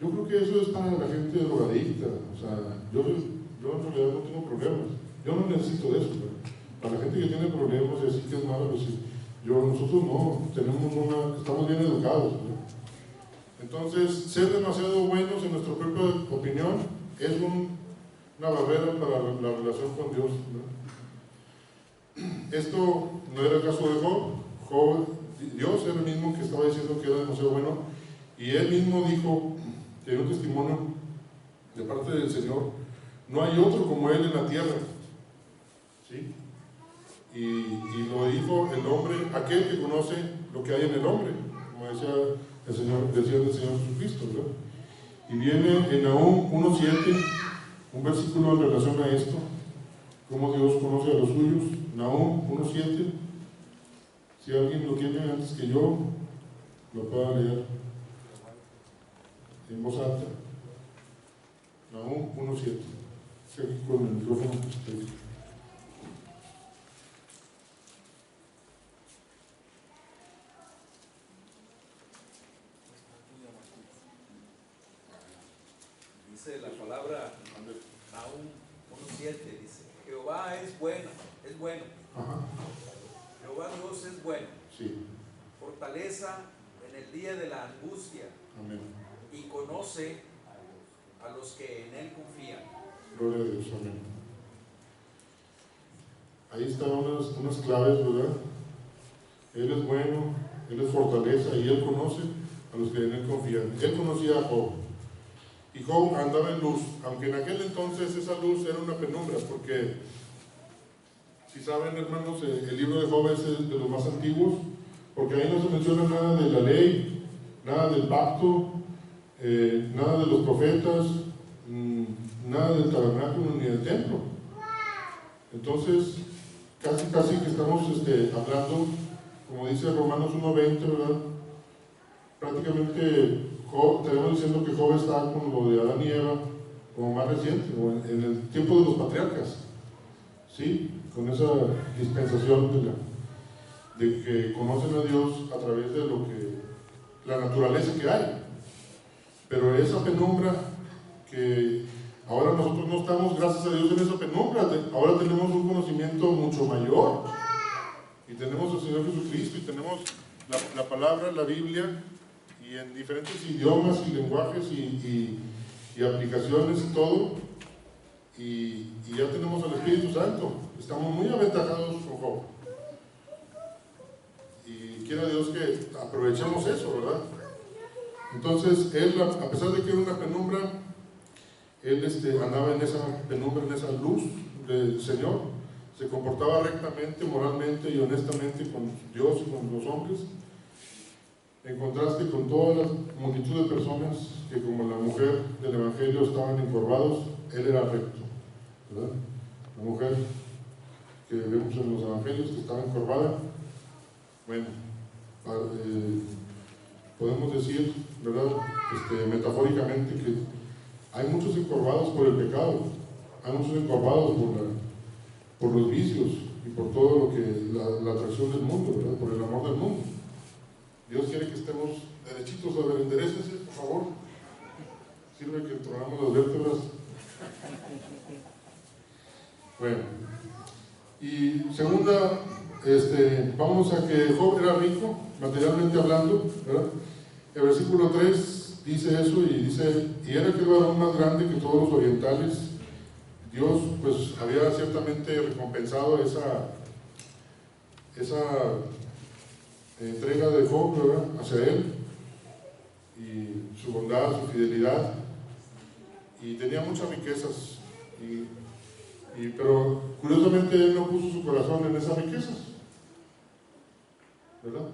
yo creo que eso es para la gente drogadicta, o sea, yo en realidad no tengo problemas, yo no necesito de eso, ¿verdad? Para la gente que tiene problemas y así que es malo, pues sí, nosotros no, estamos bien educados, ¿verdad? Entonces, ser demasiado buenos en nuestra propia opinión es una barrera para la relación con Dios, ¿no? Esto no era el caso de Job. Dios era el mismo que estaba diciendo que era demasiado bueno, y él mismo dijo, tiene un testimonio de parte del Señor: no hay otro como él en la tierra, ¿sí? Y lo dijo el hombre, aquel que conoce lo que hay en el hombre, como decía el Señor Jesucristo, ¿verdad? Y viene en Nahum 1:7 un versículo en relación a esto, cómo Dios conoce a los suyos. Nahum 1:7, si alguien lo tiene antes que yo, lo pueda leer en voz alta. Nahum 1:7. Aquí con el micrófono. Dice la palabra Nahum 1:7, dice: Jehová es bueno, es bueno. Ajá. Jehová Dios es bueno. Sí. Fortaleza en el día de la angustia. Amén. Y conoce a los que en él confían. Gloria a Dios, amén. Ahí están unas claves, ¿verdad? Él es bueno, Él es fortaleza, y Él conoce a los que en Él confían. Él conocía a Job, y Job andaba en luz, aunque en aquel entonces esa luz era una penumbra, porque, si saben, hermanos, el libro de Job es de los más antiguos, porque ahí no se menciona nada de la ley, nada del pacto, nada de los profetas, nada del tabernáculo ni del templo. Entonces, casi que estamos hablando, como dice Romanos 1:20, ¿verdad? Prácticamente tenemos diciendo que Job está con lo de Adán y Eva como más reciente, o en el tiempo de los patriarcas, ¿sí? Con esa dispensación de que conocen a Dios a través de lo que la naturaleza que hay. Pero esa penumbra que ahora nosotros no estamos, gracias a Dios, en esa penumbra, ahora tenemos un conocimiento mucho mayor, y tenemos al Señor Jesucristo, y tenemos la palabra, la Biblia, y en diferentes idiomas y lenguajes y aplicaciones y todo, y ya tenemos al Espíritu Santo. Estamos muy aventajados con Job, y quiera Dios que aprovechemos eso, ¿verdad? Entonces, él, a pesar de que era una penumbra, él andaba en esa penumbra, en esa luz del Señor, se comportaba rectamente, moralmente y honestamente con Dios y con los hombres, en contraste con toda la multitud de personas que, como la mujer del Evangelio, estaban encorvados. Él era recto, ¿verdad? La mujer que vemos en los Evangelios que estaba encorvada, bueno, podemos decir, ¿verdad? Metafóricamente, que hay muchos encorvados por el pecado, hay muchos encorvados por los vicios y por todo lo que la atracción del mundo, ¿verdad? Por el amor del mundo. Dios quiere que estemos derechitos. A ver, enderécense, por favor. Sirve que tronamos las vértebras. Bueno, y segunda, vamos a que Job era rico, materialmente hablando, ¿verdad? El versículo 3 dice eso, y dice: y era aquel varón más grande que todos los orientales. Dios pues había ciertamente recompensado esa entrega de Job, ¿verdad?, hacia él, y su bondad, su fidelidad, y tenía muchas riquezas, pero curiosamente él no puso su corazón en esas riquezas, ¿verdad?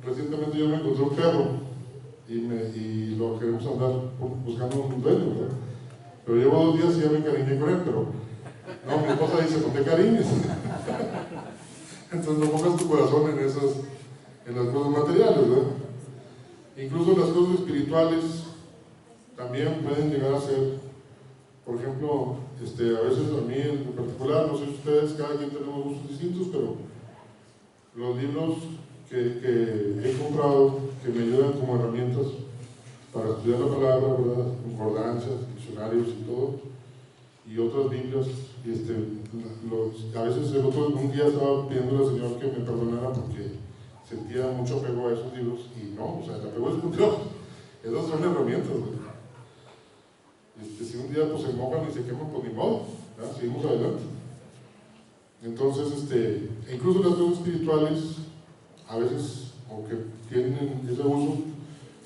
Recientemente yo me encontré un perro y lo queremos andar buscando un dueño, ¿verdad? Pero llevo 2 días y ya me encariñé con él, pero no, mi esposa dice: no te cariñes. Entonces no pongas tu corazón en las cosas materiales, ¿verdad? Incluso las cosas espirituales también pueden llegar a ser, por ejemplo, a veces a mí en particular, no sé si ustedes, cada quien tenemos gustos distintos, pero los libros que he comprado, que me ayudan como herramientas para estudiar la palabra, ¿verdad?, concordancias, diccionarios y todo, y otras Biblias, a veces un día estaba pidiéndole al Señor que me perdonara porque sentía mucho apego a esos libros, y no, o sea, el apego es con Dios. Esas son herramientas, si un día pues se mojan y se queman, pues ni modo, ¿verdad? Seguimos adelante. Entonces, incluso las cosas espirituales, a veces, aunque tienen ese uso,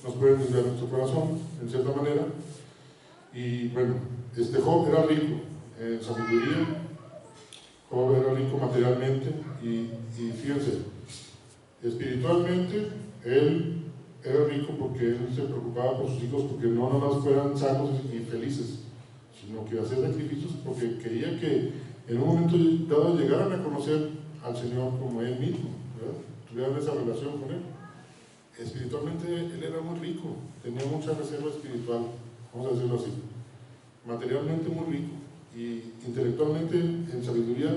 nos pueden desviar nuestro corazón, en cierta manera. Y bueno, Job era rico en sabiduría, Job era rico materialmente, y fíjense, espiritualmente, él era rico porque él se preocupaba por sus hijos, porque no nomás fueran sanos y felices, sino que hacía sacrificios porque quería que en un momento dado llegaran a conocer al Señor como Él mismo, ¿verdad? Tuvieran esa relación con Él. Espiritualmente él era muy rico, tenía mucha reserva espiritual, vamos a decirlo así. Materialmente muy rico, y intelectualmente en sabiduría.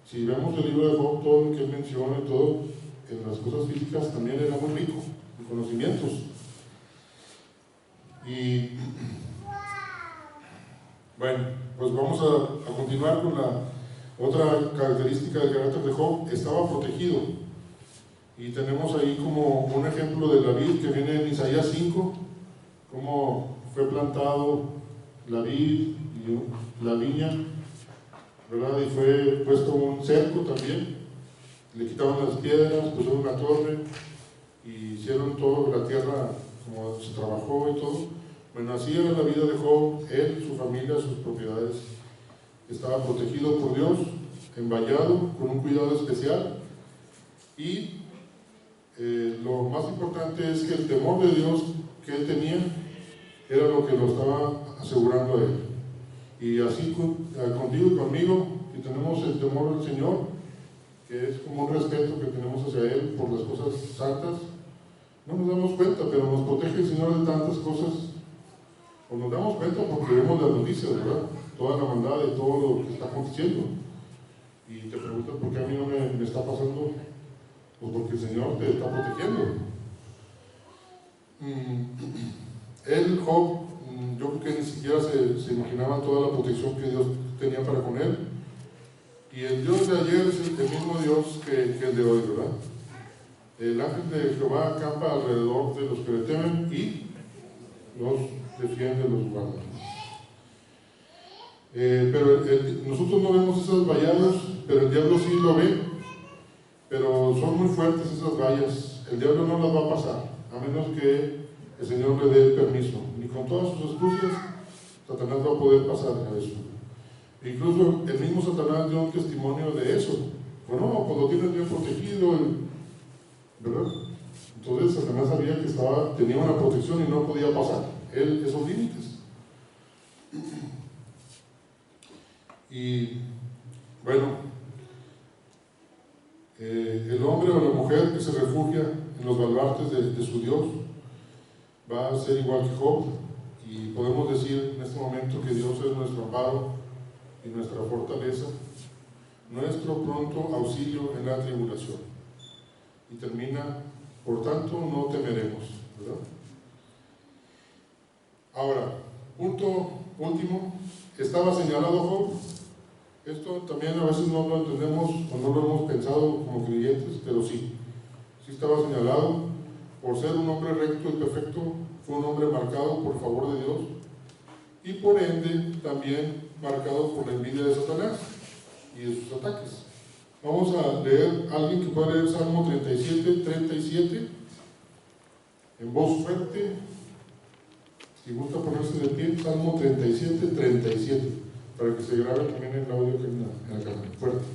Si vemos el libro de Job, todo lo que él menciona y todo, en las cosas físicas también era muy rico, en conocimientos. Y bueno, pues vamos a continuar con la otra característica del carácter de Job. Estaba protegido, y tenemos ahí como un ejemplo de la vid que viene en Isaías 5, cómo fue plantado la vid y la viña, ¿verdad? Y fue puesto un cerco también, le quitaban las piedras, pusieron una torre y hicieron todo, la tierra como se trabajó y todo. Bueno, así era la vida de Job, él, su familia, sus propiedades. Estaba protegido por Dios, envallado, con un cuidado especial, y lo más importante es que el temor de Dios que él tenía era lo que lo estaba asegurando a él. Y así contigo y conmigo, que tenemos el temor del Señor, que es como un respeto que tenemos hacia Él por las cosas santas, no nos damos cuenta, pero nos protege el Señor de tantas cosas. O nos damos cuenta porque vemos las noticias, ¿verdad? Toda la maldad de todo lo que está aconteciendo. Y te preguntas por qué a mí no me está pasando. Pues porque el Señor te está protegiendo. Él, Job, yo creo que ni siquiera se imaginaba toda la protección que Dios tenía para con él. Y el Dios de ayer es el mismo Dios que el de hoy, ¿verdad? El ángel de Jehová acampa alrededor de los que le temen y los defiende, los guarda. Pero nosotros no vemos esas valladas, pero el diablo sí lo ve. Pero son muy fuertes esas vallas. El diablo no las va a pasar, a menos que el Señor le dé el permiso. Ni con todas sus astucias, Satanás va a poder pasar a eso. Incluso el mismo Satanás dio un testimonio de eso. Bueno, pues lo tienes bien protegido, ¿verdad? Entonces Satanás sabía que tenía una protección y no podía pasar él esos límites. Y bueno, el hombre o la mujer que se refugia en los baluartes de su Dios va a ser igual que Job, y podemos decir en este momento que Dios es nuestro amparo y nuestra fortaleza, nuestro pronto auxilio en la tribulación. Y termina, por tanto no temeremos, ¿verdad? Ahora, punto último, estaba señalado Job. Esto también a veces no lo entendemos o no lo hemos pensado como creyentes, pero sí estaba señalado por ser un hombre recto y perfecto. Fue un hombre marcado por favor de Dios, y por ende también marcado por la envidia de Satanás y de sus ataques. Vamos a leer, alguien que pueda leer Salmo 37 en voz fuerte. Si gusta ponerse de pie, Salmo 37, para que se grabe también el audio que en la cámara. Fuerte.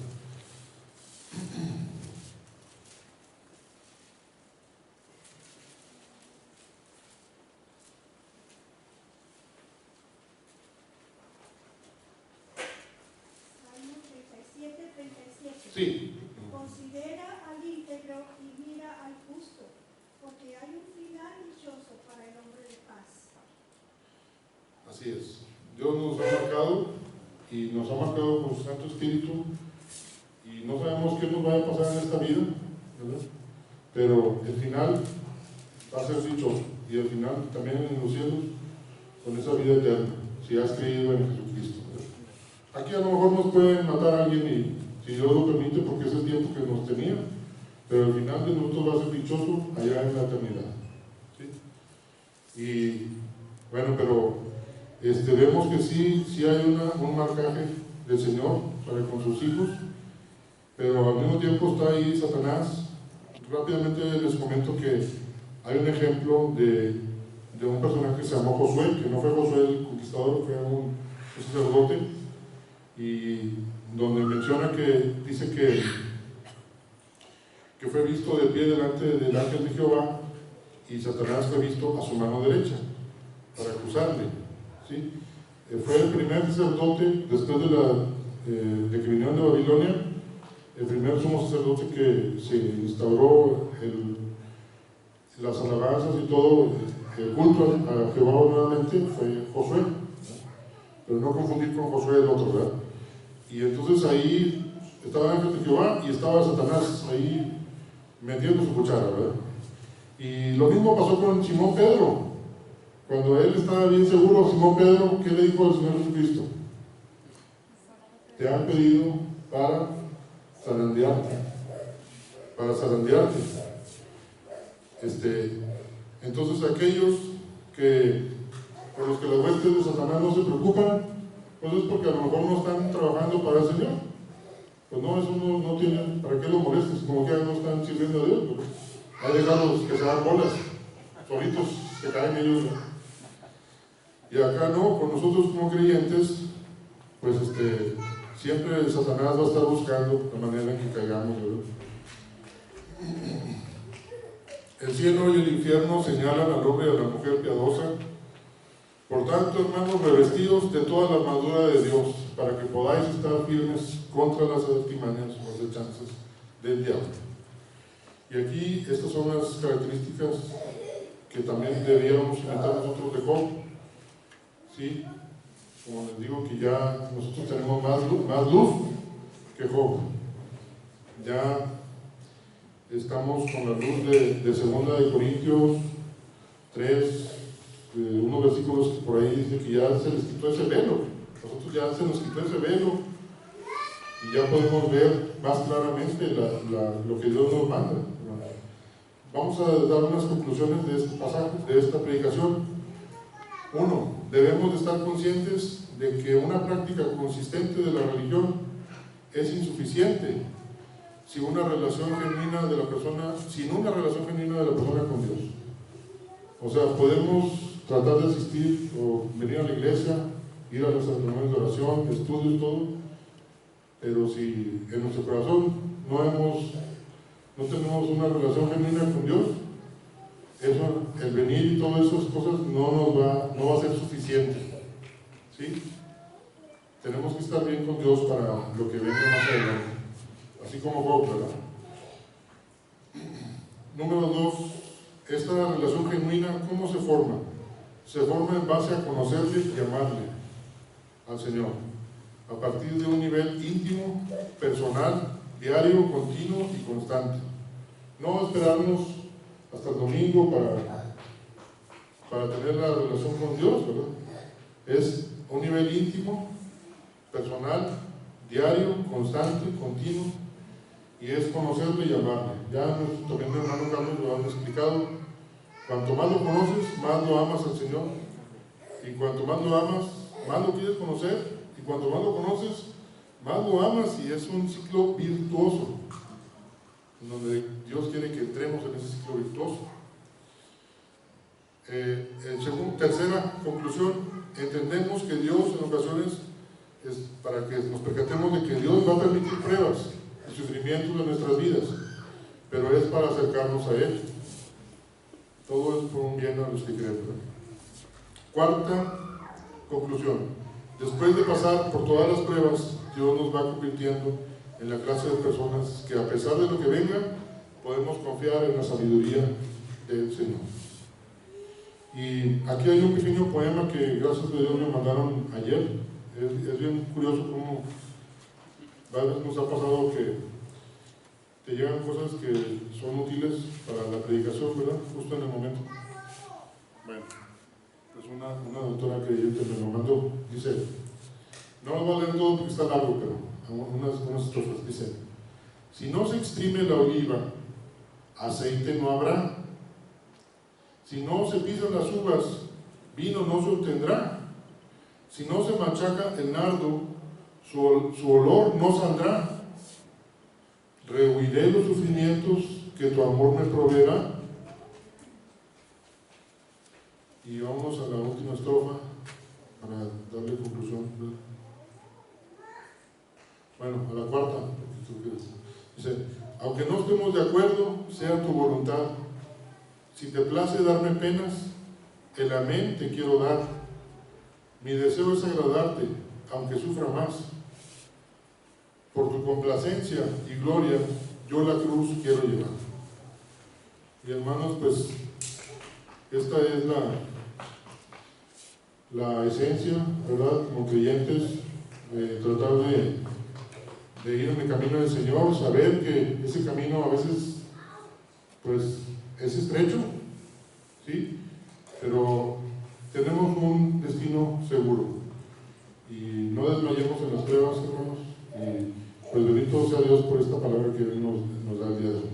Salmo 37. Sí. Considera al íntegro y mira al justo, porque hay un final dichoso para el hombre de paz. Así es. Dios nos ha marcado, y nos ha marcado con su Santo Espíritu, y no sabemos qué nos va a pasar en esta vida, ¿verdad? Pero el final va a ser dichoso, y el final también en los cielos, con esa vida eterna, si has creído en Jesucristo, ¿verdad? Aquí a lo mejor nos pueden matar a alguien, y si Dios lo permite, porque es el tiempo que nos tenía, pero al final de nosotros va a ser dichoso allá en la eternidad. ¿Sí? Y bueno, pero vemos que sí hay un marcaje del Señor para con sus hijos, pero al mismo tiempo está ahí Satanás. Rápidamente les comento que hay un ejemplo de un personaje que se llamó Josué, que no fue Josué el conquistador, fue un sacerdote, y donde menciona que dice que fue visto de pie delante del ángel de Jehová, y Satanás fue visto a su mano derecha para acusarle. ¿Sí? Fue el primer sacerdote después de que vinieron de Babilonia, el primer sumo sacerdote que se instauró las alabanzas y todo el culto a Jehová nuevamente fue Josué, pero no confundir con Josué el otro, ¿verdad? Y entonces ahí estaba el ángel de Jehová y estaba Satanás ahí metiendo su cuchara, ¿verdad? Y lo mismo pasó con Simón Pedro. Cuando él estaba bien seguro, Simón Pedro, ¿qué le dijo al Señor Jesucristo? Te han pedido para zarandearte. Entonces aquellos por los que las huestes de Satanás no se preocupan, pues es porque a lo mejor no están trabajando para el Señor. Pues no, eso no tienen, ¿para qué los molestes? Como que no están sirviendo a Dios, ¿no? Hay dejarlos que se hagan bolas, solitos se caen ellos, ¿no? Y acá no, con nosotros como creyentes, pues siempre Satanás va a estar buscando la manera en que caigamos, ¿verdad? El cielo y el infierno señalan al hombre y a la mujer piadosa. Por tanto, hermanos, revestidos de toda la armadura de Dios, para que podáis estar firmes contra las artimañas o acechanzas del diablo. Y aquí estas son las características que también debíamos imitar nosotros de Job. ¿Sí? Como les digo, que ya nosotros tenemos más luz que Job. Ya estamos con la luz de 2 de Corintios 3, unos versículos que por ahí dice que ya se les quitó ese velo. Nosotros ya se nos quitó ese velo y ya podemos ver más claramente lo que Dios nos manda. Vamos a dar unas conclusiones de este pasaje, de esta predicación. 1. Debemos de estar conscientes de que una práctica consistente de la religión es insuficiente sin una relación genuina de la persona con Dios. O sea, podemos tratar de asistir o venir a la iglesia, ir a los reuniones de oración, estudios, todo, pero si en nuestro corazón no tenemos una relación genuina con Dios, el venir y todas esas cosas no va a ser suficiente. ¿Sí? Tenemos que estar bien con Dios para lo que venga más adelante, así como Job, ¿verdad? Número 2, esta relación genuina, ¿cómo se forma? Se forma en base a conocerle y amarle al Señor, a partir de un nivel íntimo, personal, diario, continuo y constante. No esperarnos hasta el domingo para tener la relación con Dios, ¿verdad? Es un nivel íntimo, personal, diario, constante, continuo, y es conocerle y amarle. Ya también mi hermano Carlos lo han explicado. Cuanto más lo conoces, más lo amas al Señor, y cuanto más lo amas, más lo quieres conocer, y cuanto más lo conoces, más lo amas, y es un ciclo virtuoso, en donde Dios quiere que entremos en ese ciclo virtuoso. Tercera conclusión, entendemos que Dios en ocasiones, para que nos percatemos de que Dios va a permitir pruebas y sufrimientos en nuestras vidas, pero es para acercarnos a Él. Todo es por un bien a los que creen. Cuarta conclusión, después de pasar por todas las pruebas, Dios nos va convirtiendo en la clase de personas que, a pesar de lo que venga, podemos confiar en la sabiduría del Señor. Y aquí hay un pequeño poema que gracias a Dios me mandaron ayer. Es bien curioso cómo a veces nos ha pasado que te llegan cosas que son útiles para la predicación, ¿verdad? Justo en el momento. Bueno, pues una doctora que me lo mandó, dice, no lo voy a leer todo porque está largo, pero unas estrofas, dice: si no se exprime la oliva aceite no habrá. Si no se pisan las uvas, vino no se obtendrá. Si no se machaca el nardo, su olor no saldrá. Rehuiré los sufrimientos que tu amor me proveerá. Y vamos a la última estrofa para darle conclusión. Bueno, a la cuarta. Dice, aunque no estemos de acuerdo, sea tu voluntad. Si te place darme penas, el amén te quiero dar. Mi deseo es agradarte, aunque sufra más. Por tu complacencia y gloria, yo la cruz quiero llevar. Y hermanos, pues, esta es la esencia, ¿verdad? Como creyentes, tratar de ir en el camino del Señor, saber que ese camino a veces, pues, es estrecho, ¿sí? Pero tenemos un destino seguro. Y no desmayemos en las pruebas, hermanos. Y pues bendito sea Dios por esta palabra que Él nos da el día de hoy.